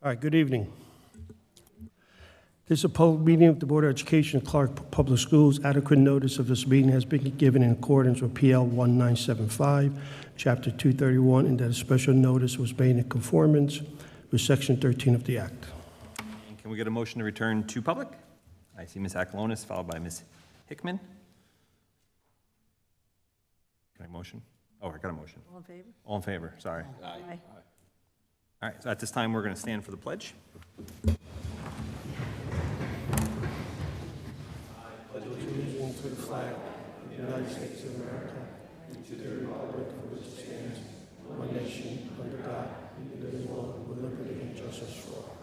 All right, good evening. This is a public meeting of the Board of Education of Clark Public Schools. Adequate notice of this meeting has been given in accordance with PL 1975, Chapter 231, and that a special notice was made in conformance with Section 13 of the Act. And can we get a motion to return to public? I see Ms. Akalonis, followed by Ms. Hickman. Can I motion? Oh, I got a motion. All in favor? All in favor, sorry. Aye. All right, so at this time, we're going to stand for the pledge. To the flag of the United States of America, and to the republic for which it stands, one nation, under God, indivisible, with liberty and justice for all.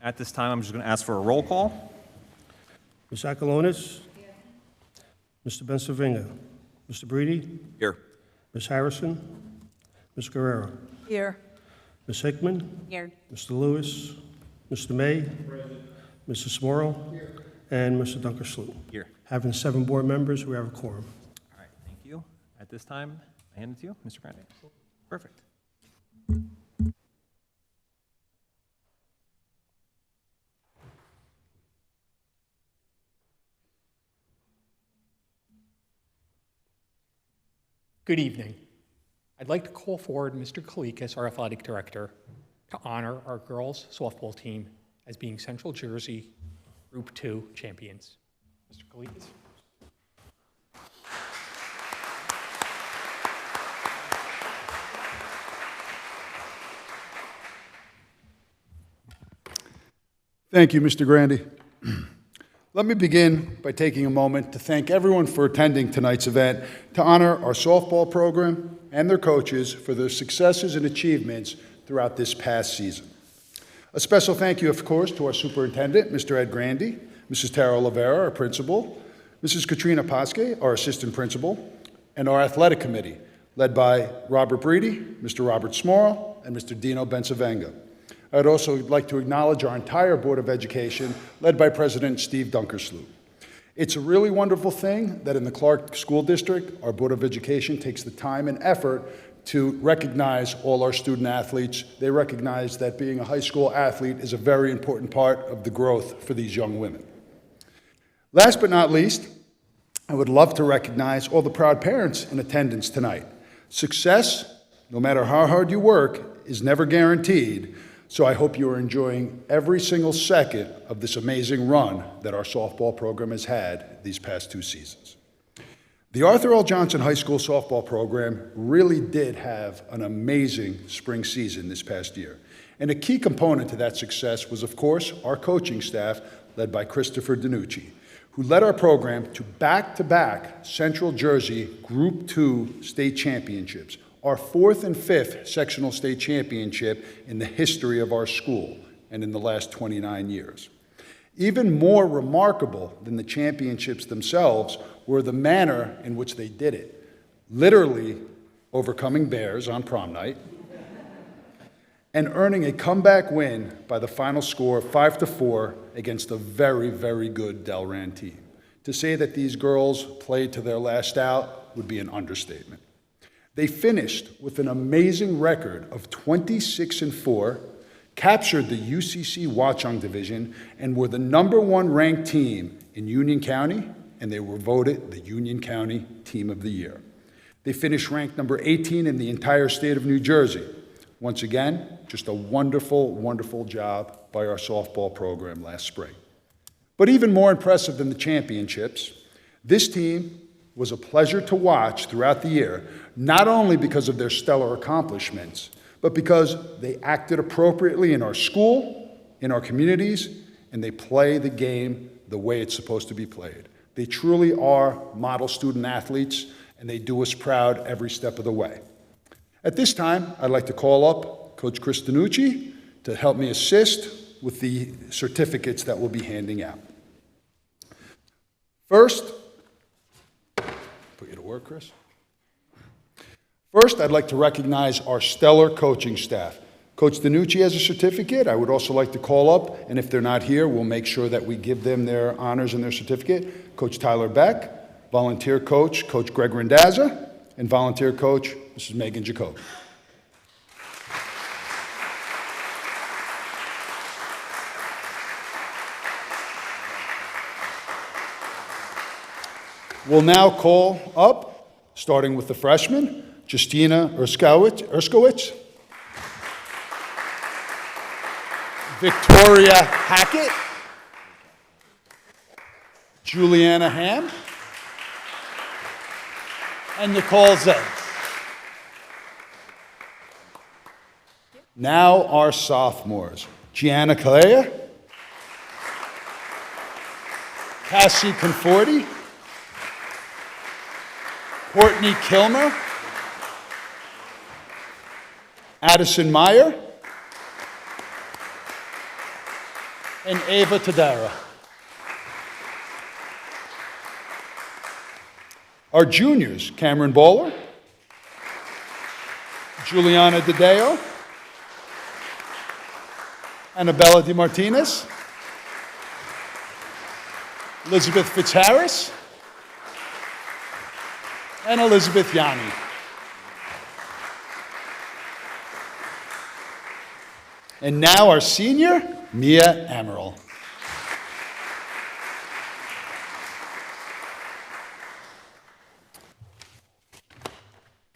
At this time, I'm just going to ask for a roll call. Ms. Akalonis? Mr. Bensavinga? Mr. Breedy? Here. Ms. Harrison? Ms. Guerrero? Here. Ms. Hickman? Here. Mr. Lewis? Mr. May? Mrs. Smorrow? And Mr. Dunkersloot. Here. Having 7 board members, we have a quorum. All right, thank you. At this time, I hand it to you, Mr. Grande. Perfect. Good evening. I'd like to call forward Mr. Kalikas, our athletic director, to honor our girls softball team as being Central Jersey Group 2 champions. Mr. Kalikas. Thank you, Mr. Grande. Let me begin by taking a moment to thank everyone for attending tonight's event to honor our softball program and their coaches for their successes and achievements throughout this past season. A special thank you, of course, to our superintendent, Mr. Ed Grande, Mrs. Tara Olivera, our principal, Mrs. Katrina Pasque, our assistant principal, and our athletic committee, led by Robert Breedy, Mr. Robert Smorrow, and Mr. Dino Bensavenga. I'd also like to acknowledge our entire Board of Education, led by President Steve Dunkersloot. It's a really wonderful thing that in the Clark School District, our Board of Education takes the time and effort to recognize all our student athletes. They recognize that being a high school athlete is a very important part of the growth for these young women. Last but not least, I would love to recognize all the proud parents in attendance tonight. Success, no matter how hard you work, is never guaranteed. So I hope you are enjoying every single second of this amazing run that our softball program has had these past 2 seasons. The Arthur L. Johnson High School softball program really did have an amazing spring season this past year. And a key component to that success was, of course, our coaching staff, led by Christopher DiNucci, who led our program to back-to-back Central Jersey Group 2 state championships, our 4th and 5th sectional state championship in the history of our school and in the last 29 years. Even more remarkable than the championships themselves were the manner in which they did it, literally overcoming bears on prom night and earning a comeback win by the final score of 5-4 against a very, very good Delran team. To say that these girls played to their last out would be an understatement. They finished with an amazing record of 26-4, captured the UCC Watchung Division, and were the #1 ranked team in Union County, and they were voted the Union County Team of the Year. They finished ranked number 18 in the entire state of New Jersey. Once again, just a wonderful, wonderful job by our softball program last spring. But even more impressive than the championships, this team was a pleasure to watch throughout the year, not only because of their stellar accomplishments, but because they acted appropriately in our school, in our communities, and they play the game the way it's supposed to be played. They truly are model student athletes, and they do us proud every step of the way. At this time, I'd like to call up Coach Chris DiNucci to help me assist with the certificates that we'll be handing out. First, put you to work, Chris. First, I'd like to recognize our stellar coaching staff. Coach DiNucci has a certificate. I would also like to call up, and if they're not here, we'll make sure that we give them their honors and their certificate. Coach Tyler Beck, volunteer coach, Coach Greg Randazza, and volunteer coach, Mrs. Megan Jacoby. We'll now call up, starting with the freshman, Justina Erskowitz, Victoria Hackett, Juliana Ham, and Nicole Zed. Now our sophomores, Gianna Calea, Cassie Conforti, Courtney Kilmer, Addison Meyer, and Ava Tadara. Our juniors, Cameron Bowler, Juliana DeDeo, Annabella DeMartinez, Elizabeth Fitzharris, and Elizabeth Yanni. And now our senior, Mia Amaral.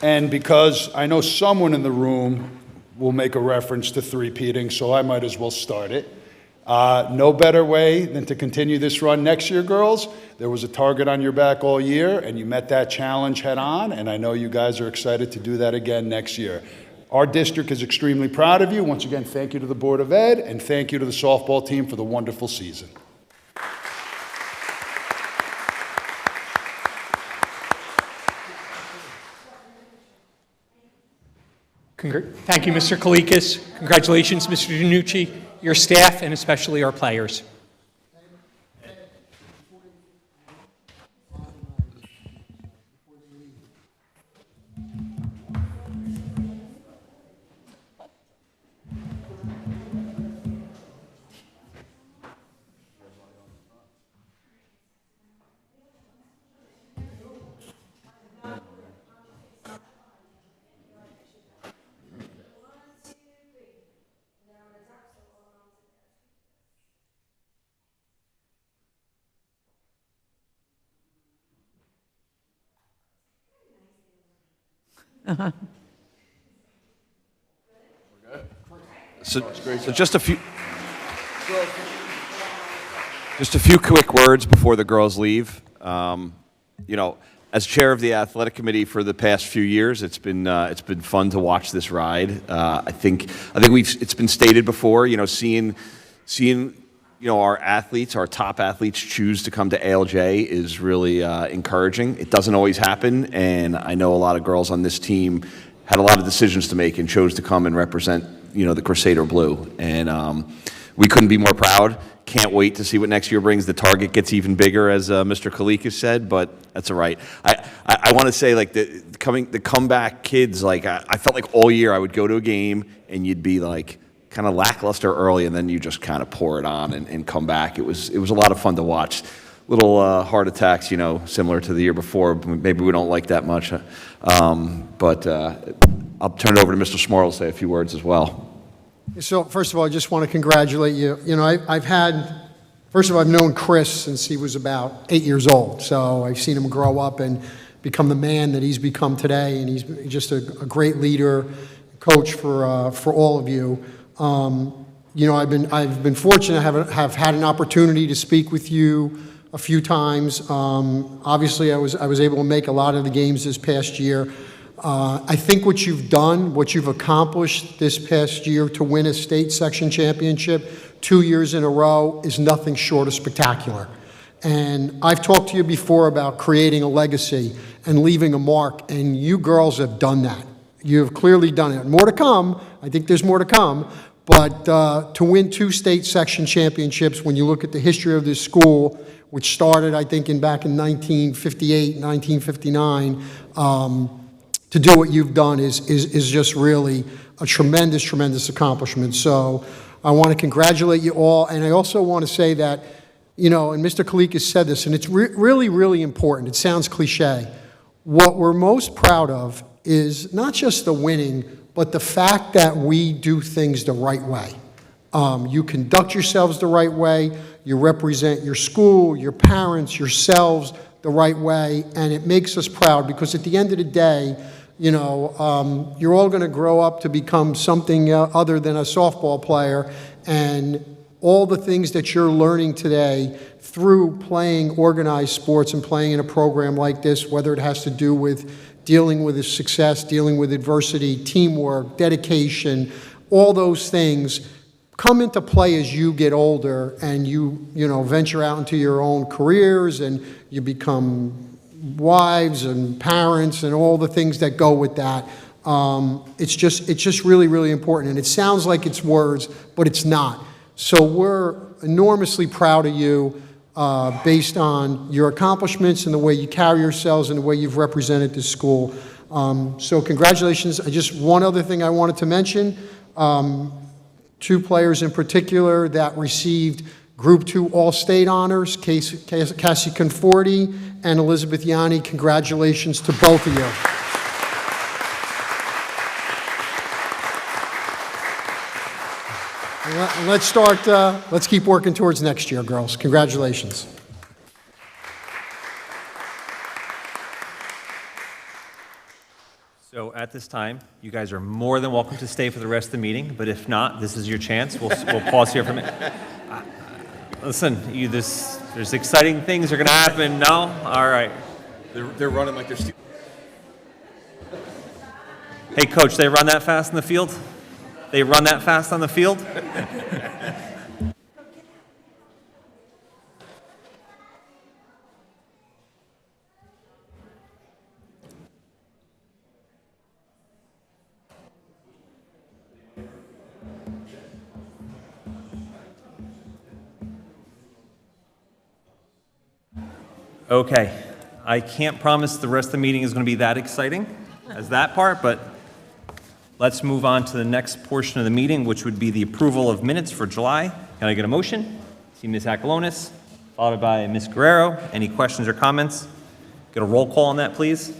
And because I know someone in the room will make a reference to three-peating, so I might as well start it. No better way than to continue this run next year, girls. There was a target on your back all year, and you met that challenge head on, and I know you guys are excited to do that again next year. Our district is extremely proud of you. Once again, thank you to the Board of Ed, and thank you to the softball team for the wonderful season. Thank you, Mr. Kalikas. Congratulations, Mr. Danucci, your staff, and especially our players. So just a few quick words before the girls leave. As chair of the athletic committee for the past few years, it's been fun to watch this ride. I think it's been stated before. Seeing our athletes, our top athletes, choose to come to ALJ is really encouraging. It doesn't always happen, and I know a lot of girls on this team had a lot of decisions to make and chose to come and represent the Crusader Blue, and we couldn't be more proud. Can't wait to see what next year brings. The target gets even bigger, as Mr. Kalikas said, but that's all right. I want to say, the comeback kids, I felt like all year I would go to a game and you'd be kind of lackluster early, and then you just kind of pour it on and come back. It was a lot of fun to watch. Little heart attacks, similar to the year before. Maybe we don't like that much, but I'll turn it over to Mr. Smorl to say a few words as well. So first of all, I just want to congratulate you. First of all, I've known Chris since he was about 8 years old. So I've seen him grow up and become the man that he's become today. And he's just a great leader, coach for all of you. I've been fortunate to have had an opportunity to speak with you a few times. Obviously, I was able to make a lot of the games this past year. I think what you've done, what you've accomplished this past year to win a state section championship 2 years in a row is nothing short of spectacular. And I've talked to you before about creating a legacy and leaving a mark, and you girls have done that. You have clearly done it. More to come. I think there's more to come. But to win 2 state section championships, when you look at the history of this school, which started, I think, back in 1958, 1959, to do what you've done is just really a tremendous, tremendous accomplishment. So I want to congratulate you all. And I also want to say that, and Mr. Kalikas said this, and it's really, really important. It sounds cliche. What we're most proud of is not just the winning, but the fact that we do things the right way. You conduct yourselves the right way. You represent your school, your parents, yourselves the right way, and it makes us proud because at the end of the day, you know, you're all going to grow up to become something other than a softball player, and all the things that you're learning today through playing organized sports and playing in a program like this, whether it has to do with dealing with success, dealing with adversity, teamwork, dedication, all those things come into play as you get older and you know, venture out into your own careers and you become wives and parents and all the things that go with that. It's just really, really important. And it sounds like it's words, but it's not. So we're enormously proud of you based on your accomplishments and the way you carry yourselves and the way you've represented this school. So congratulations. Just one other thing I wanted to mention. Two players in particular that received Group 2 All-State honors, Cassie Conforti and Elizabeth Yanni. Congratulations to both of you. And let's keep working towards next year, girls. Congratulations. So at this time, you guys are more than welcome to stay for the rest of the meeting, but if not, this is your chance. We'll pause here for a minute. Listen, there's exciting things are going to happen. No? All right. They're running like they're Hey, Coach, they run that fast in the field? They run that fast on the field? Okay, I can't promise the rest of the meeting is going to be that exciting as that part, but let's move on to the next portion of the meeting, which would be the approval of minutes for July. Can I get a motion? See Ms. Akalonis, followed by Ms. Guerrero. Any questions or comments? Get a roll call on that, please.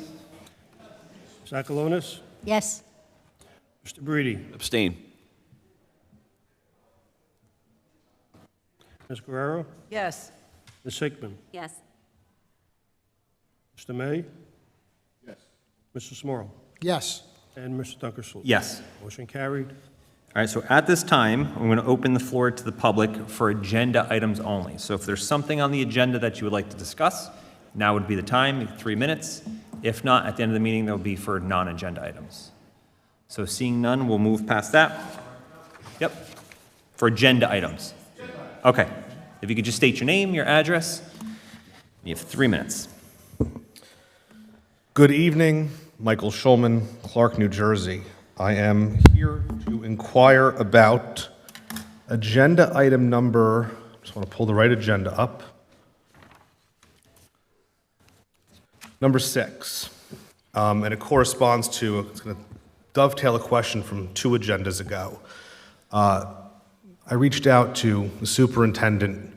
Ms. Akalonis? Yes. Mr. Breedy? abstain. Ms. Guerrero? Yes. Ms. Hickman? Yes. Mr. May? Yes. Mr. Smorl? Yes. And Mr. Dunkersloot? Yes. Motion carried. All right, so at this time, I'm going to open the floor to the public for agenda items only. So if there's something on the agenda that you would like to discuss, now would be the time, 3 minutes. If not, at the end of the meeting, there'll be for non-agenda items. So seeing none, we'll move past that. Yep, for agenda items. Okay, if you could just state your name, your address. You have 3 minutes. Good evening, Michael Schulman, Clark, New Jersey. I am here to inquire about agenda item number, just want to pull the right agenda up, number 6. And it corresponds to, it's going to dovetail a question from 2 agendas ago. I reached out to the superintendent.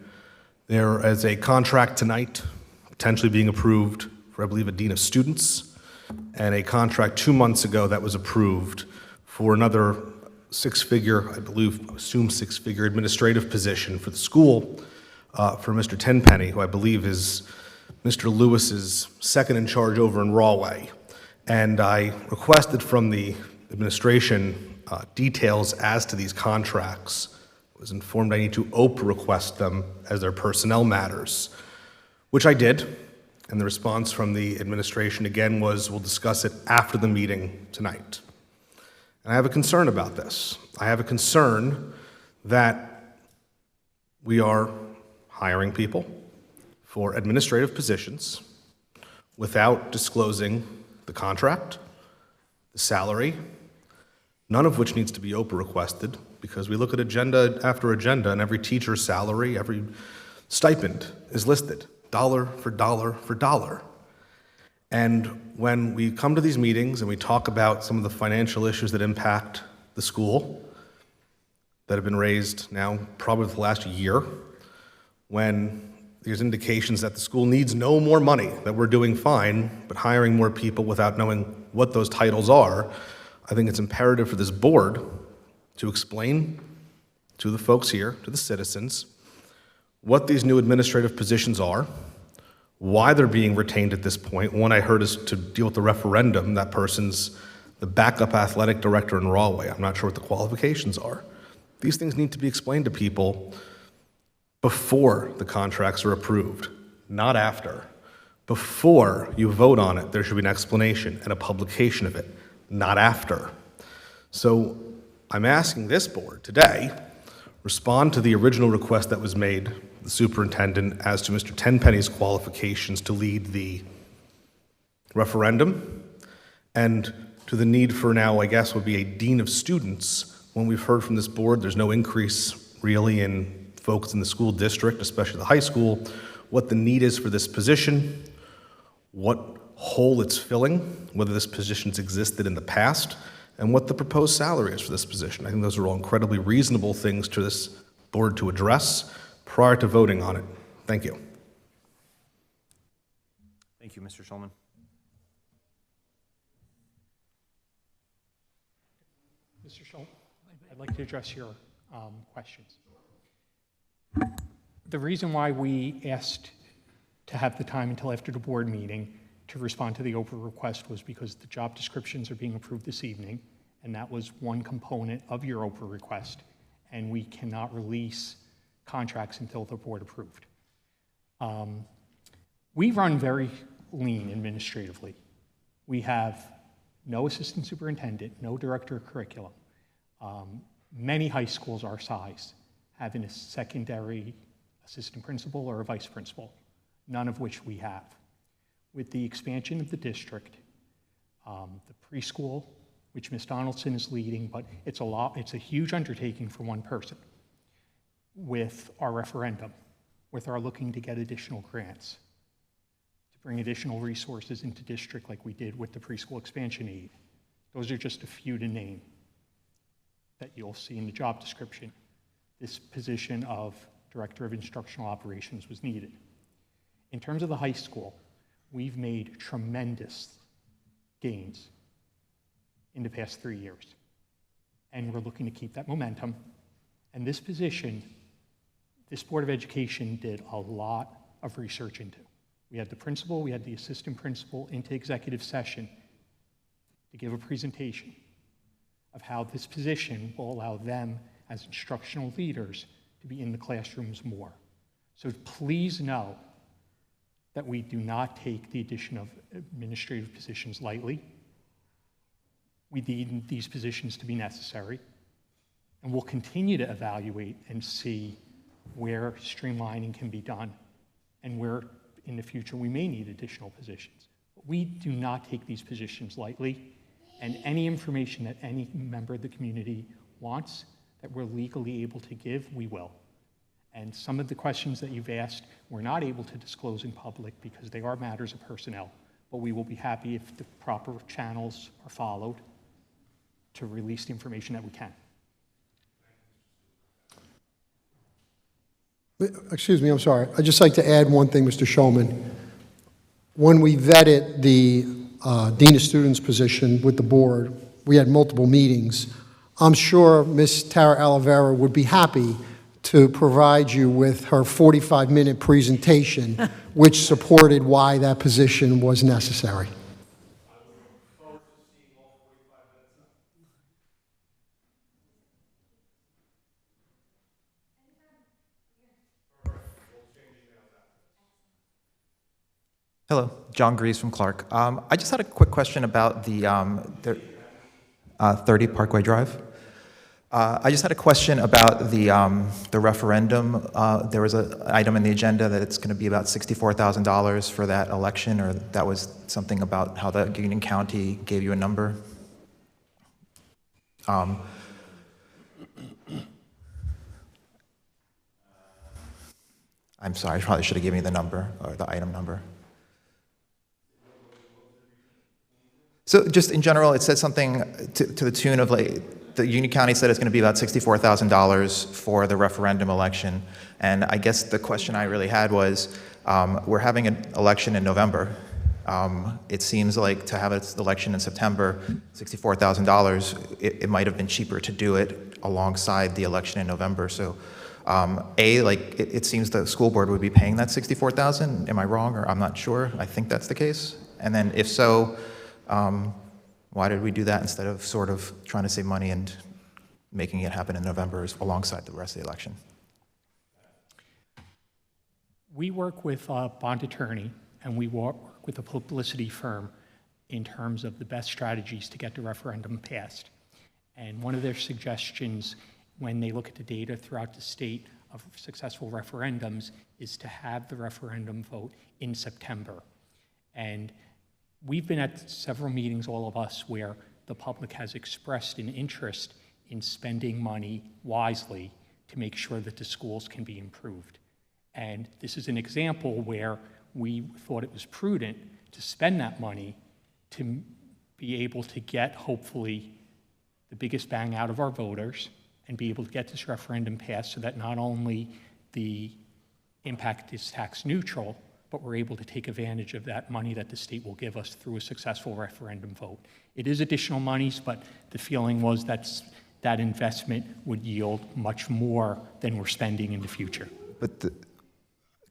There is a contract tonight, potentially being approved for, I believe, a dean of students, and a contract 2 months ago that was approved for another six-figure, I assume six-figure administrative position for the school for Mr. Tenpenny, who I believe is Mr. Lewis's second in charge over in Rawway. And I requested from the administration details as to these contracts. I was informed I need to OPA request them as their personnel matters, which I did. And the response from the administration again was, we'll discuss it after the meeting tonight. And I have a concern about this. I have a concern that we are hiring people for administrative positions without disclosing the contract, the salary, none of which needs to be OPA requested, because we look at agenda after agenda and every teacher's salary, every stipend is listed, dollar for dollar for dollar. And when we come to these meetings and we talk about some of the financial issues that impact the school that have been raised now probably for the last year, when there's indications that the school needs no more money, that we're doing fine, but hiring more people without knowing what those titles are, I think it's imperative for this board to explain to the folks here, to the citizens, what these new administrative positions are, why they're being retained at this point. One I heard is to deal with the referendum. That person's the backup athletic director in Rawley. I'm not sure what the qualifications are. These things need to be explained to people before the contracts are approved, not after. Before you vote on it, there should be an explanation and a publication of it, not after. So I'm asking this board today, respond to the original request that was made, the superintendent, as to Mr. Tenpenny's qualifications to lead the referendum, and to the need for now, I guess, would be a dean of students. When we've heard from this board, there's no increase really in folks in the school district, especially the high school, what the need is for this position, what hole it's filling, whether this position's existed in the past, and what the proposed salary is for this position. I think those are all incredibly reasonable things to this board to address prior to voting on it. Thank you. Thank you, Mr. Schulman. Mr. Schultz, I'd like to address your questions. The reason why we asked to have the time until after the board meeting to respond to the Oprah request was because the job descriptions are being approved this evening, and that was one component of your Oprah request, and we cannot release contracts until the board approved. We run very lean administratively. We have no assistant superintendent, no director of curriculum. Many high schools our size have a secondary assistant principal or a vice principal, none of which we have. With the expansion of the district, the preschool, which Ms. Donaldson is leading, but it's a huge undertaking for one person. With our referendum, with our looking to get additional grants, to bring additional resources into district like we did with the preschool expansion aid. Those are just a few to name that you'll see in the job description. This position of Director of Instructional Operations was needed. In terms of the high school, we've made tremendous gains in the past 3 years. And we're looking to keep that momentum. And this position, this Board of Education did a lot of research into. We had the principal, we had the assistant principal into executive session to give a presentation of how this position will allow them as instructional leaders to be in the classrooms more. So please know that we do not take the addition of administrative positions lightly. We need these positions to be necessary, and we'll continue to evaluate and see where streamlining can be done and where in the future we may need additional positions. But we do not take these positions lightly, and any information that any member of the community wants that we're legally able to give, we will. And some of the questions that you've asked, we're not able to disclose in public because they are matters of personnel, but we will be happy if the proper channels are followed to release the information that we can. Excuse me, I'm sorry. I'd just like to add one thing, Mr. Shulman. When we vetted the Dean of Students position with the board, we had multiple meetings. I'm sure Ms. Tara Oliveira would be happy to provide you with her 45-minute presentation, which supported why that position was necessary. Hello, John Greaves from Clark. I just had a quick question about the 30 Parkway Drive. I just had a question about the referendum. There was an item in the agenda that it's going to be about $64,000 for that election, or that was something about how the Union County gave you a number. I'm sorry, I probably should have given you the number, or the item number. So just in general, it said something to the tune of, like, the Union County said it's going to be about $64,000 for the referendum election. And I guess the question I really had was, we're having an election in November. It seems like to have an election in September, $64,000, it might have been cheaper to do it alongside the election in November. So It seems the school board would be paying that 64,000. Am I wrong, or I'm not sure? I think that's the case. And then if so, why did we do that instead of sort of trying to save money and making it happen in November alongside the rest of the election? We work with a bond attorney and we work with a publicity firm in terms of the best strategies to get the referendum passed. And one of their suggestions when they look at the data throughout the state of successful referendums is to have the referendum vote in September. And we've been at several meetings, all of us, where the public has expressed an interest in spending money wisely to make sure that the schools can be improved. And this is an example where we thought it was prudent to spend that money to be able to get, hopefully, the biggest bang out of our voters and be able to get this referendum passed so that not only the impact is tax neutral, but we're able to take advantage of that money that the state will give us through a successful referendum vote. It is additional monies, but the feeling was that investment would yield much more than we're spending in the future. But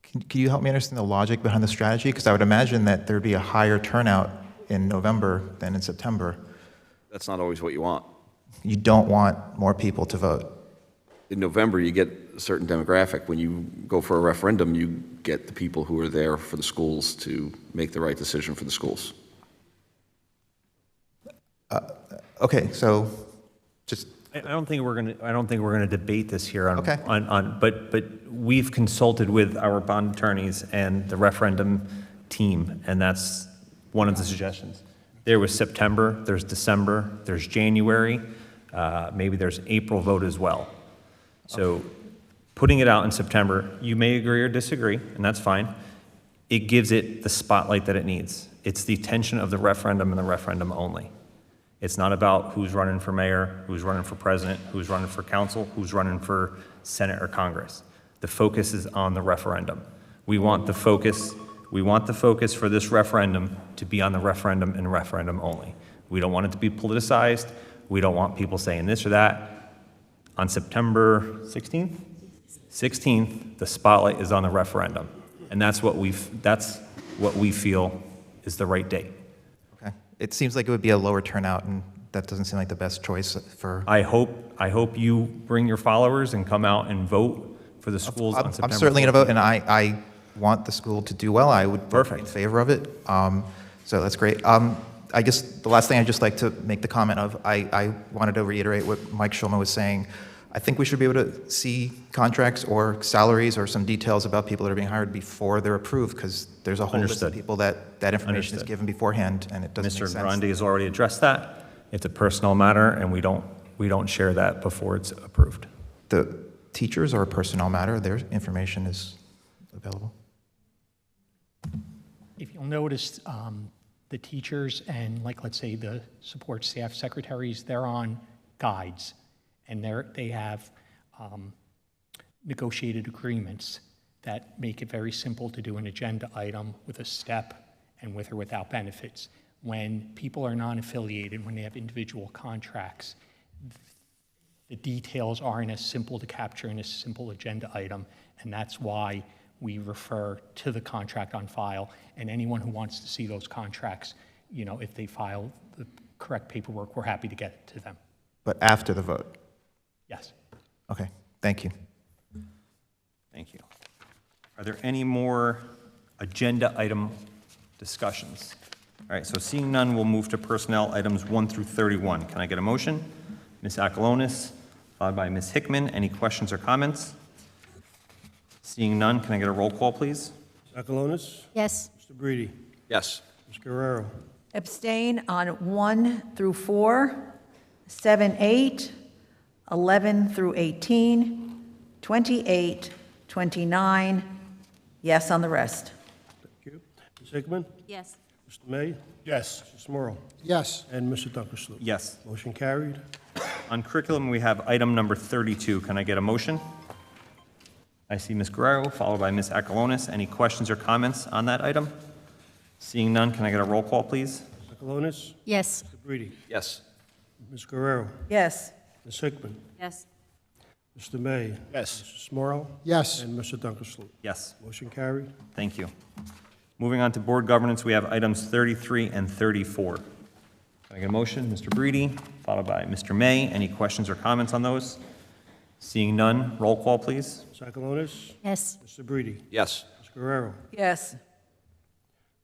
can you help me understand the logic behind the strategy? Because I would imagine that there'd be a higher turnout in November than in September. That's not always what you want. You don't want more people to vote. In November, you get a certain demographic. When you go for a referendum, you get the people who are there for the schools to make the right decision for the schools. Okay, so just I don't think we're going to debate this here on, Okay. but we've consulted with our bond attorneys and the referendum team, and that's one of the suggestions. There was September, there's December, there's January, maybe there's April vote as well. So putting it out in September, you may agree or disagree, and that's fine. It gives it the spotlight that it needs. It's the attention of the referendum and the referendum only. It's not about who's running for mayor, who's running for president, who's running for council, who's running for Senate or Congress. The focus is on the referendum. We want the focus for this referendum to be on the referendum and referendum only. We don't want it to be politicized. We don't want people saying this or that. On September 16th, the spotlight is on the referendum. And that's what we feel is the right date. okay. It seems like it would be a lower turnout, and that doesn't seem like the best choice for. I hope you bring your followers and come out and vote for the schools on September I'm certainly going to 14th. vote, and I want the school to do well. I would vote in Perfect. favor of it. So that's great. I guess the last thing I'd just like to make the comment of, I wanted to reiterate what Mike Schulman was saying. I think we should be able to see contracts or salaries or some details about people that are being hired before they're approved, because there's a whole list of Understood. people that information is Understood. given beforehand, and it doesn't Mr. make sense. Grandi has already addressed that. It's a personnel matter, and we don't share that before it's approved. The teachers are a personnel matter. Their information is available. If you'll notice, the teachers and, like, let's say the support staff secretaries, they're on guides, and they have negotiated agreements that make it very simple to do an agenda item with a step and with or without benefits. When people are non-affiliated, when they have individual contracts, the details aren't as simple to capture in a simple agenda item, and that's why we refer to the contract on file. And anyone who wants to see those contracts, if they file the correct paperwork, we're happy to get it to them. But after the vote. Yes. Okay, thank you. Thank you. Are there any more agenda item discussions? All right, so seeing none, we'll move to personnel items 1 through 31. Can I get a motion? Ms. Akalonis, followed by Ms. Hickman. Any questions or comments? Seeing none, can I get a roll call, please? Ms. Akalonis? Yes. Mr. Breedy? Yes. Ms. Guerrero? Abstain on 1 through 4, 7, 8, 11 through 18, 28, 29, yes on the rest. Thank you. Ms. Hickman? Yes. Mr. May? Yes. Mr. Smurl? Yes. And Mr. Dunkersloot? Yes. Motion carried. On curriculum, we have item number 32. Can I get a motion? I see Ms. Guerrero, followed by Ms. Akalonis. Any questions or comments on that item? Seeing none, can I get a roll call, please? Ms. Akalonis? Yes. Mr. Breedy? Yes. Ms. Guerrero? Yes. Ms. Hickman? Yes. Mr. May. Yes. Mr. Smurl. Yes. And Mr. Dunkersloot. Yes. Motion carried. Thank you. Moving on to board governance, we have items 33 and 34. Can I get a motion? Mr. Breedy, followed by Mr. May. Any questions or comments on those? Seeing none, roll call, please. Ms. Akalonis. Yes. Mr. Breedy. Yes. Ms. Guerrero. Yes.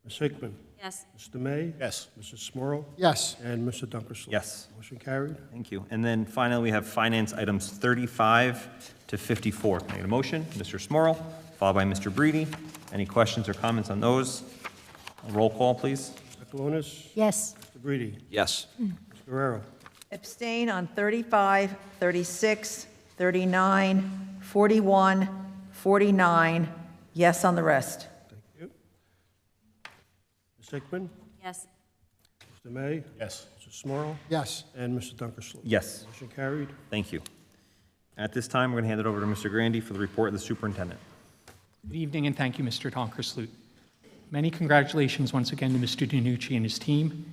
Ms. Hickman. Yes. Mr. May. Yes. Mr. Smurl. Yes. And Mr. Dunkersloot. Yes. Motion carried. Thank you. And then finally, we have finance items 35 to 54. Can I get a motion? Mr. Smurl, followed by Mr. Breedy. Any questions or comments on those? Roll call, please. Akalonis. Yes. Mr. Breedy. Yes. Ms. Guerrero. Abstain on 35, 36, 39, 41, 49, yes on the rest. Thank you. Ms. Hickman. Yes. Mr. May. Yes. Mr. Smurl. Yes. And Mr. Dunkersloot. Yes. Motion carried. Thank you. At this time, we're going to hand it over to Mr. Grandy for the report of the superintendent. Good evening, and thank you, Mr. Donkersloot. Many congratulations once again to Mr. DiNucci and his team,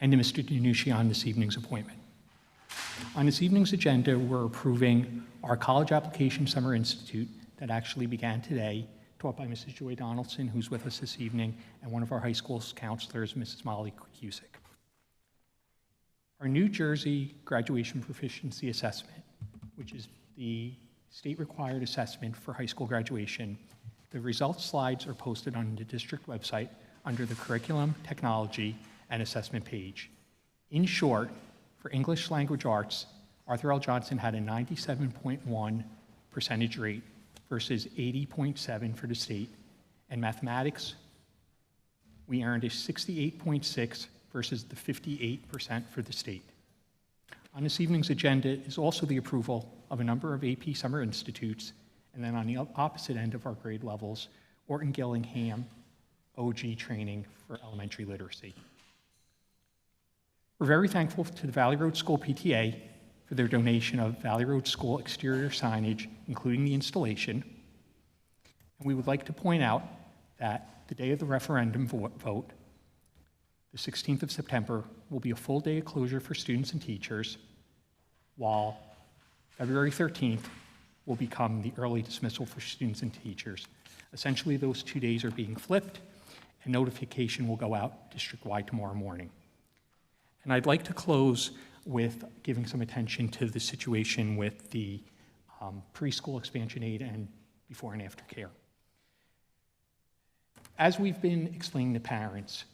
and to Mr. DiNucci on this evening's appointment. On this evening's agenda, we're approving our College Application Summer Institute that actually began today, taught by Mrs. Joy Donaldson, who's with us this evening, and one of our high school counselors, Mrs. Molly Cusick. Our New Jersey Graduation Proficiency Assessment, which is the state-required assessment for high school graduation. The results slides are posted on the district website under the Curriculum, Technology, and Assessment page. In short, for English Language Arts, Arthur L. Johnson had a 97.1 percentage rate versus 80.7 for the state. And mathematics, we earned a 68.6 versus the 58% for the state. On this evening's agenda is also the approval of a number of AP Summer Institutes, and then on the opposite end of our grade levels, Orton Gillingham OG training for elementary literacy. We're very thankful to the Valley Road School PTA for their donation of Valley Road School exterior signage, including the installation. And we would like to point out that the day of the referendum vote, the 16th of September, will be a full day of closure for students and teachers, while February 13th will become the early dismissal for students and teachers. Essentially, those 2 days are being flipped, and notification will go out district-wide tomorrow morning. And I'd like to close with giving some attention to the situation with the preschool expansion aid and before and after care. As we've been explaining to parents,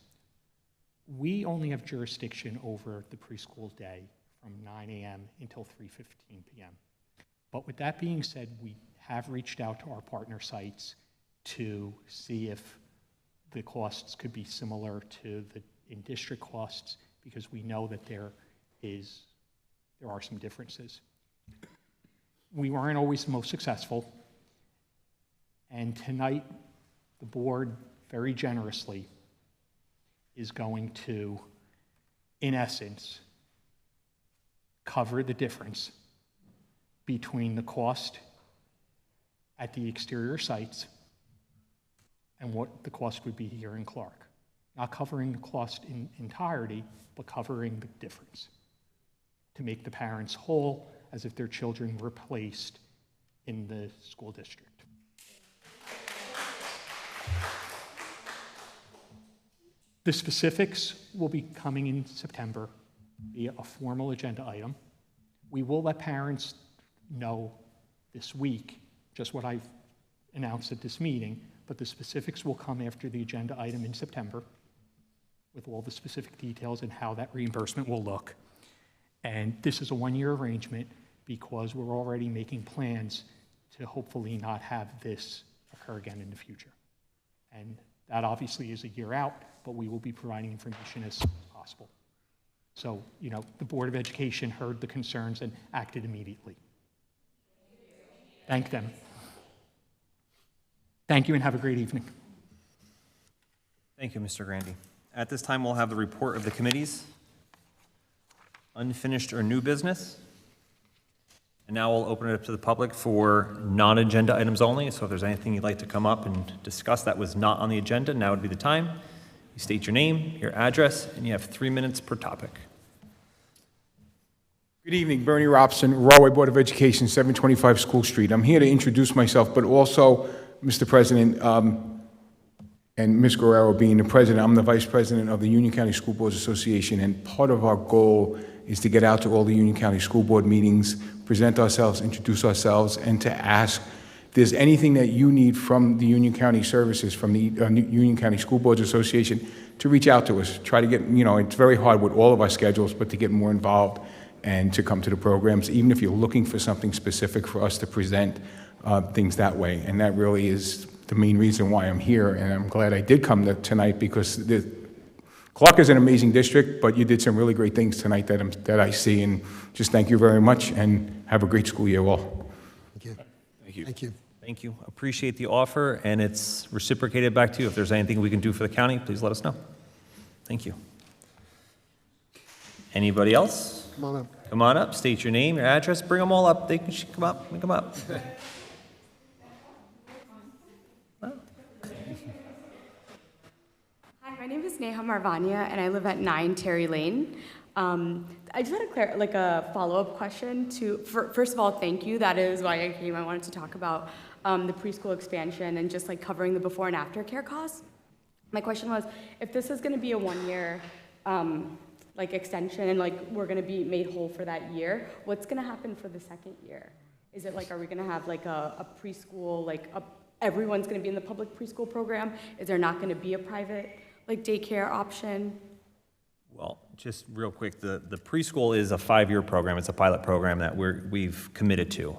we only have jurisdiction over the preschool day from 9 a.m. until 3:15 p.m. But with that being said, we have reached out to our partner sites to see if the costs could be similar to the in-district costs, because we know that there are some differences. We weren't always the most successful, and tonight the board very generously is going to, in essence, cover the difference between the cost at the exterior sites and what the cost would be here in Clark. Not covering the cost in entirety, but covering the difference to make the parents whole as if their children were placed in the school district. The specifics will be coming in September via a formal agenda item. We will let parents know this week just what I've announced at this meeting, but the specifics will come after the agenda item in September with all the specific details and how that reimbursement will look. And this is a one-year arrangement because we're already making plans to hopefully not have this occur again in the future. And that obviously is a year out, but we will be providing information as soon as possible. So, the Board of Education heard the concerns and acted immediately. Thank them. Thank you and have a great evening. Thank you, Mr. Grandy. At this time, we'll have the report of the committees, unfinished or new business. And now we'll open it up to the public for non-agenda items only. So if there's anything you'd like to come up and discuss that was not on the agenda, now would be the time. You state your name, your address, and you have 3 minutes per topic. Good evening, Bernie Robson, Rahway Board of Education, 725 School Street. I'm here to introduce myself, but also, Mr. President, and Ms. Guerrero being the president, I'm the vice president of the Union County School Boards Association, and part of our goal is to get out to all the Union County School Board meetings, present ourselves, introduce ourselves, and to ask if there's anything that you need from the Union County Services, from the Union County School Boards Association, to reach out to us. Try to get, it's very hard with all of our schedules, but to get more involved and to come to the programs, even if you're looking for something specific for us to present things that way. And that really is the main reason why I'm here, and I'm glad I did come tonight, because Clark is an amazing district, but you did some really great things tonight that I see, and just thank you very much, and have a great school year all. Thank you. Thank you. Thank you. Thank you. Appreciate the offer, and it's reciprocated back to you. If there's anything we can do for the county, please let us know. Thank you. Anybody else? Come on up. Come on up, state your name, your address, bring them all up. They can come up, come up. Hi, my name is Neha Marvania, and I live at 9 Terry Lane. I just had a follow-up question first of all, thank you. That is why I came. I wanted to talk about the preschool expansion and just covering the before and after care costs. My question was, if this is going to be a one-year extension and we're going to be made whole for that year, what's going to happen for the second year? Is it are we going to have a preschool, everyone's going to be in the public preschool program? Is there not going to be a private daycare option? Well, just real quick, the preschool is a 5-year program. It's a pilot program that we've committed to.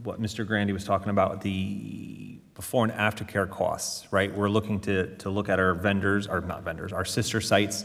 What Mr. Grandy was talking about, the before and after care costs, right? We're looking to look at our our sister sites,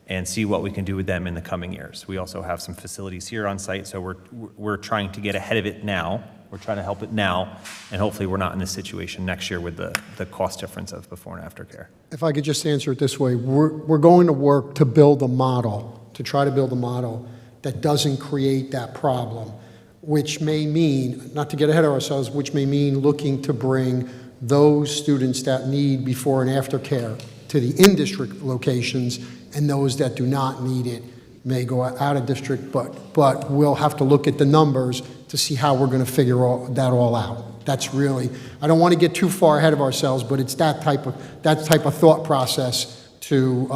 and see what we can do with them in the coming years. We also have some facilities here on site, so we're trying to get ahead of it now. We're trying to help it now, and hopefully we're not in this situation next year with the cost difference of before and after care. If I could just answer it this way, we're going to work to build a model, to try to build a model that doesn't create that problem, which may mean, not to get ahead of ourselves, which may mean looking to bring those students that need before and after care to the in-district locations, and those that do not need it may go out of district, but we'll have to look at the numbers to see how we're going to figure that all out. That's really, I don't want to get too far ahead of ourselves, but it's that type of thought process to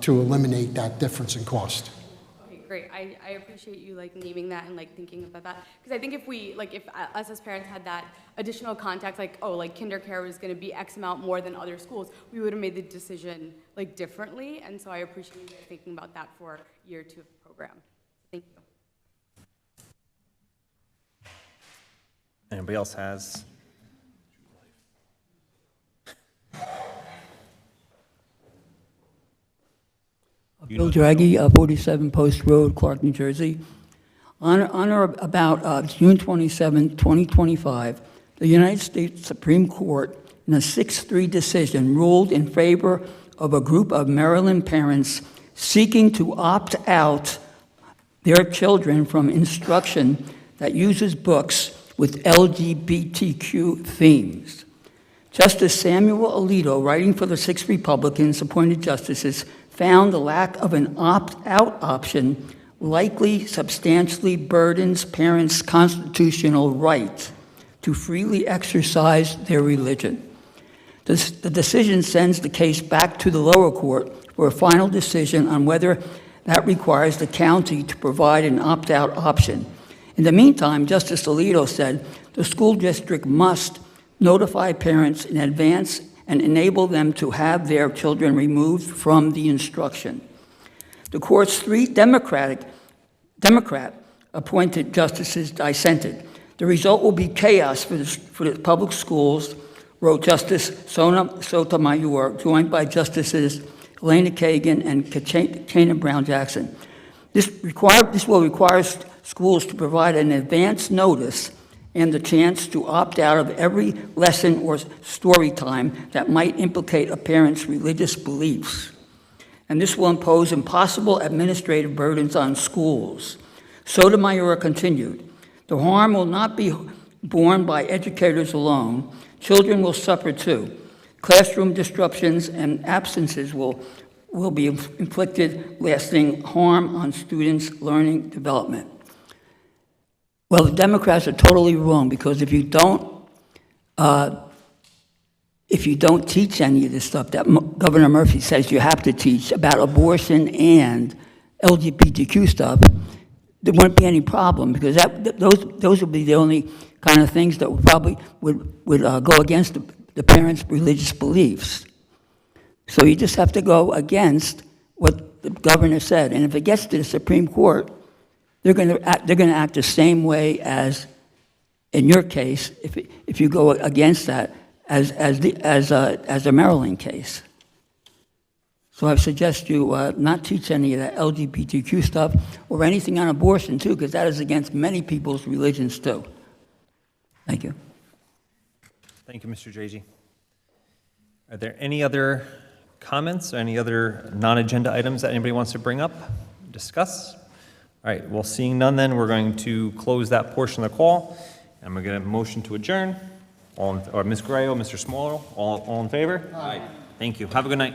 eliminate that difference in cost. Okay, great. I appreciate you naming that and thinking about that, because I think if we if us as parents had that additional context, kinder care was going to be X amount more than other schools, we would have made the decision differently. And so I appreciate you guys thinking about that for year 2 of the program. Thank you. Anybody else has? Bill Draghi, 47 Post Road, Clark, New Jersey. On or about June 27, 2025, the United States Supreme Court, in a 6-3 decision, ruled in favor of a group of Maryland parents seeking to opt out their children from instruction that uses books with LGBTQ themes. Justice Samuel Alito, writing for the 6 Republicans appointed justices, found the lack of an opt-out option likely substantially burdens parents' constitutional right to freely exercise their religion. The decision sends the case back to the lower court for a final decision on whether that requires the county to provide an opt-out option. In the meantime, Justice Alito said the school district must notify parents in advance and enable them to have their children removed from the instruction. The court's 3 Democrat-appointed justices dissented. The result will be chaos for the public schools, wrote Justice Sotomayor, joined by Justices Elena Kagan and Katrina Brown Jackson. This will require schools to provide an advance notice and the chance to opt out of every lesson or story time that might implicate a parent's religious beliefs. And this will impose impossible administrative burdens on schools. Sotomayor continued, the harm will not be borne by educators alone. Children will suffer too. Classroom disruptions and absences will be inflicted, lasting harm on students' learning development. Well, the Democrats are totally wrong, because if you don't teach any of this stuff that Governor Murphy says you have to teach about abortion and LGBTQ stuff, there wouldn't be any problem, because those would be the only kind of things that would probably go against the parents' religious beliefs. So you just have to go against what the governor said, and if it gets to the Supreme Court, they're going to act the same way as, in your case, if you go against that, as the Maryland case. So I suggest you not teach any of that LGBTQ stuff or anything on abortion too, because that is against many people's religions too. Thank you. Thank you, Mr. Dragy. Are there any other comments or any other non-agenda items that anybody wants to bring up, discuss? All right, well, seeing none then, we're going to close that portion of the call. And we're going to motion to adjourn. Ms. Grayo, Mr. Small, all in favor? Aye. Thank you. Have a good night.